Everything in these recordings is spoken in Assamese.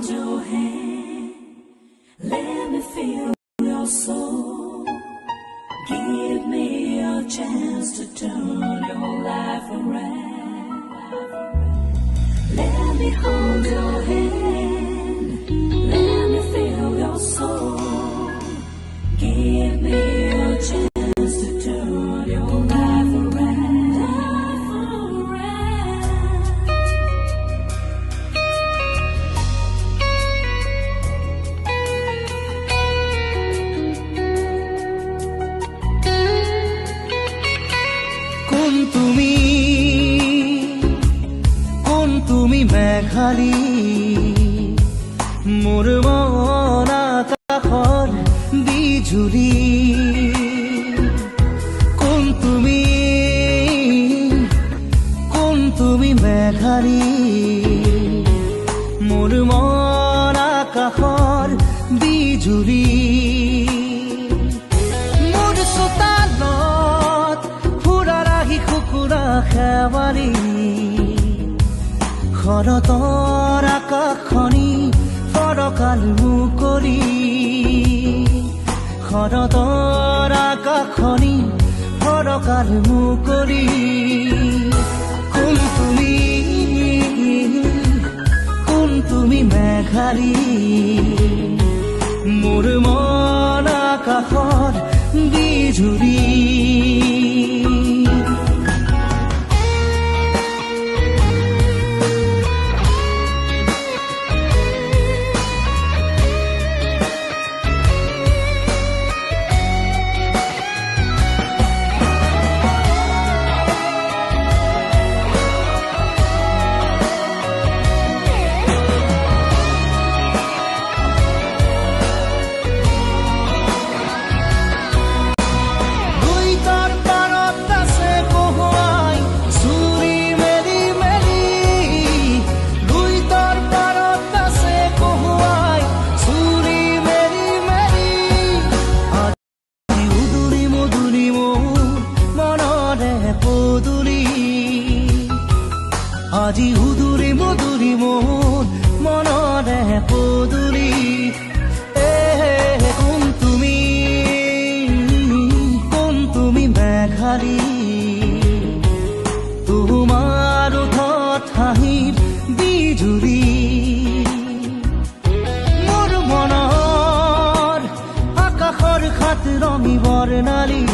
hold your hand. Let me feel your soul. Give me a chance to turn your life around. Let me hold your hand. Let me feel your soul. Give me a chance to turn your life around. কোন তুমি মেঘালী মোৰ মন আকাশৰ বিজুলী কোন তুমি মেঘালী মোৰ মন আকাশৰ বিজুলী মোৰ চোতালত ফুৰাৰ আহি কুকুৰা খেৱালী শৰতৰ আকাশখনি ফৰকাল মুকলি শৰতৰ আকাশখনি ফৰকাল মুকলি কোন তুমি মেঘালী মোৰ মন আকাশৰ বিজুলী আজি উদুৰি মধুৰি মোৰ মনৰে পদুলি কোন তুমি মেঘালী তোমাৰ ওঠত হাঁহিৰ বিজুলী মোৰ মনৰ আকাশৰ খাত ৰঙী বৰ্ণালী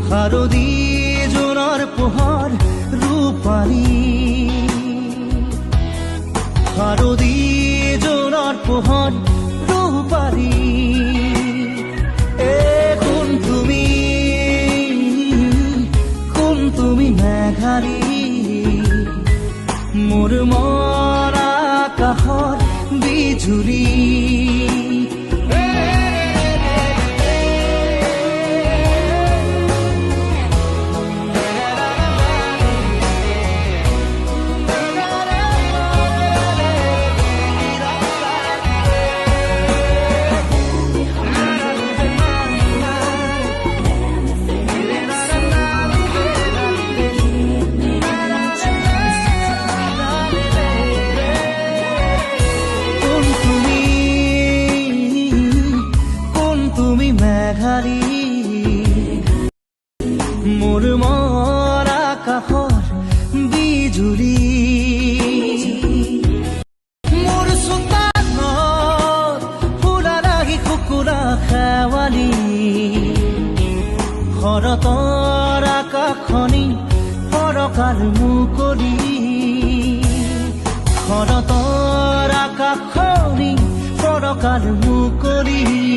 শাৰদী জোনৰ পোহৰ ৰূপালী শাৰদী জোনৰ পোহৰ ৰূপালী কোন তুমি মেঘালী মোৰ মন আকাশৰ বিজুলী মেঘালী মোৰ মন আকাশৰ বিজুলী মোৰ চোতালত ফুলাৰ আহি কুকুৰা খেৱালী শৰতৰ আকাশখনি ফৰকাল মুকলি শৰতৰ আকাশখনি ফৰকাল মুকলি